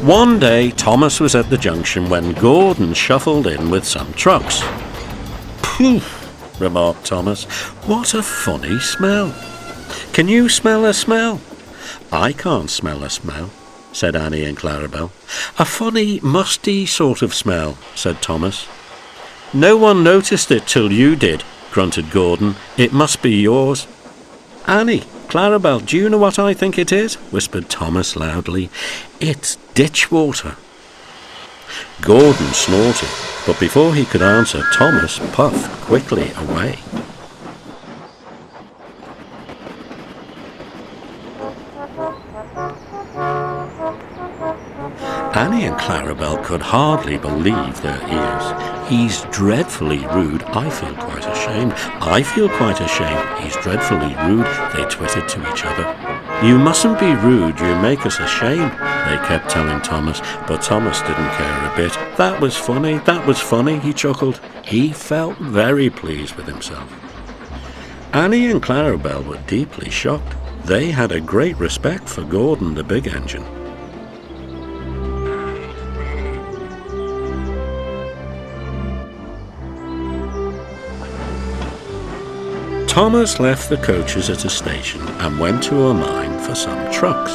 One day, Thomas was at the junction when Gordon shuffled in with some trucks. "Phew," remarked Thomas. "What a funny smell. Can you smell a smell?" "I can't smell a smell," said Annie and Clarabel. "A funny, musty sort of smell," said Thomas. "No one noticed it till you did," grunted Gordon. "It must be yours." "Annie, Clarabel, do you know what I think it is?" whispered Thomas loudly. "It's ditch water." Gordon snorted, but before he could answer, Thomas puffed quickly away. Annie and Clarabel could hardly believe their ears. "He's dreadfully rude. I feel quite ashamed. I feel quite ashamed. He's dreadfully rude," they twittered to each other. "You mustn't be rude. You make us ashamed," they kept telling Thomas, but Thomas didn't care a bit. That was funny, he chuckled. He felt very pleased with himself. Annie and Clarabel were deeply shocked. They had a great respect for Gordon the big engine. Thomas left the coaches at a station and went to a mine for some trucks.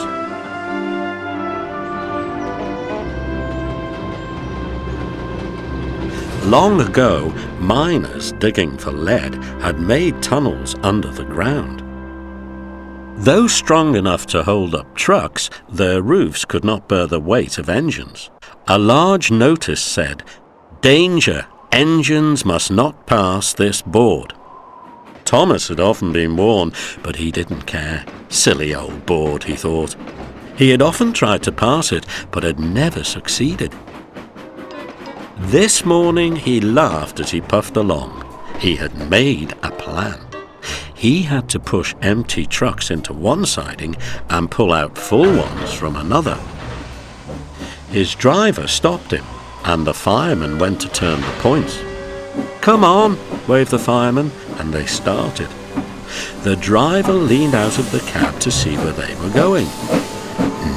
Long ago, miners digging for lead had made tunnels under the ground. Though strong enough to hold up trucks, their roofs could not bear the weight of engines. A large notice said, "Danger! Engines must not pass this board." Thomas had often been warned, but he didn't care. Silly old board, he thought. He had often tried to pass it, but had never succeeded. This morning he laughed as he puffed along. He had made a plan. He had to push empty trucks into one siding and pull out full ones from another. His driver stopped him, and the fireman went to turn the points. "Come on," waved the fireman, and they started. The driver leaned out of the cab to see where they were going.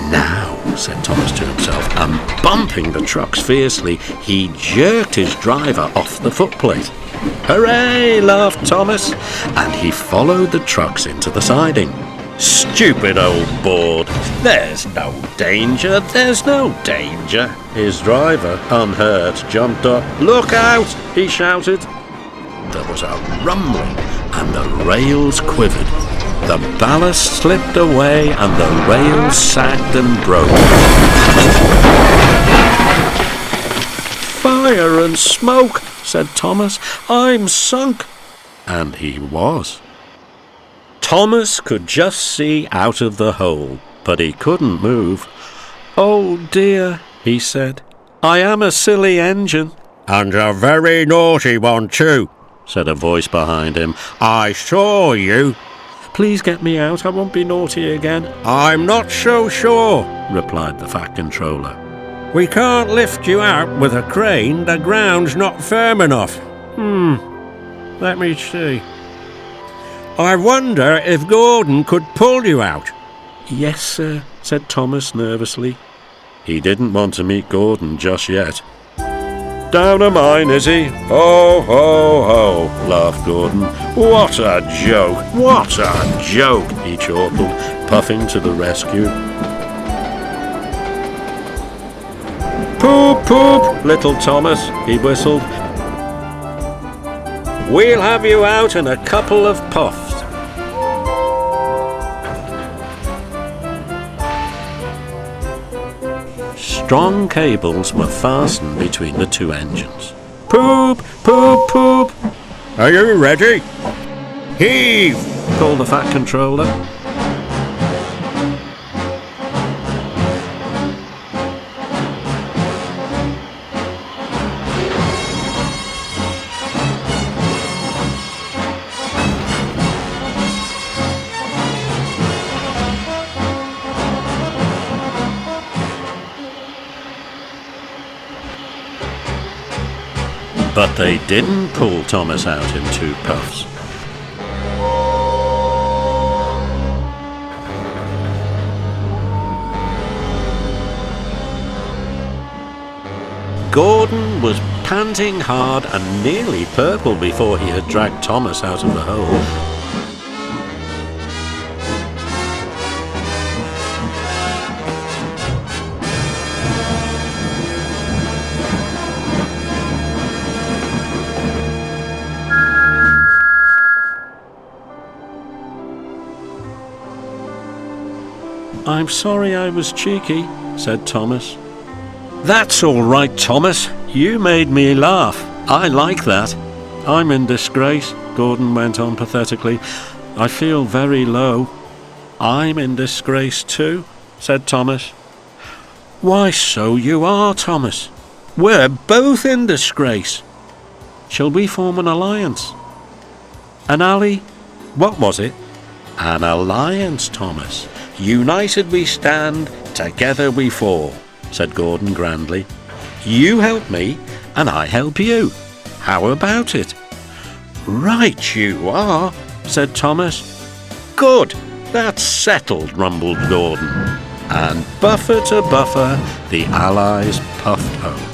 "Now," said Thomas to himself, and bumping the trucks fiercely, he jerked his driver off the footplate. "Hooray!" laughed Thomas, and he followed the trucks into the siding. "Stupid old board! There's no danger, there's no danger!" His driver, unhurt, jumped up. "Look out!" he shouted. There was a rumbling, and the rails quivered. The ballast slipped away, and the rails sagged and broke. "Fire and smoke!" said Thomas. "I'm sunk!" And he was. Thomas could just see out of the hole, but he couldn't move. "Oh dear," he said. "I am a silly engine." "And a very naughty one too," said a voice behind him. "I saw you." "Please get me out. I won't be naughty again." "I'm not so sure," replied the Fat Controller. "We can't lift you out with a crane. The ground's not firm enough." Let me see. "I wonder if Gordon could pull you out." "Yes, sir," said Thomas nervously. He didn't want to meet Gordon just yet. "Down a mine, is he? Ho, ho, ho," laughed Gordon. "What a joke! What a joke!" he chortled, puffing to the rescue. "Poop, poop, little Thomas," he whistled. "We'll have you out in a couple of puffs." Strong cables were fastened between the two engines. "Poop, poop, poop." "Are you ready?" "Heave!" called the Fat Controller. But they didn't pull Thomas out in 2 puffs. Gordon was panting hard and nearly purple before he had dragged Thomas out of the hole. "I'm sorry I was cheeky," said Thomas. "That's all right, Thomas. You made me laugh. I like that." "I'm in disgrace," Gordon went on pathetically. "I feel very low." "I'm in disgrace too," said Thomas. "Why, so you are, Thomas. We're both in disgrace. Shall we form an alliance?" "An ally? What was it?" "An alliance, Thomas. United we stand, together we fall," said Gordon grandly. "You help me, and I help you. How about it?" "Right you are," said Thomas. "Good, that's settled," rumbled Gordon. And buffer to buffer, the allies puffed home.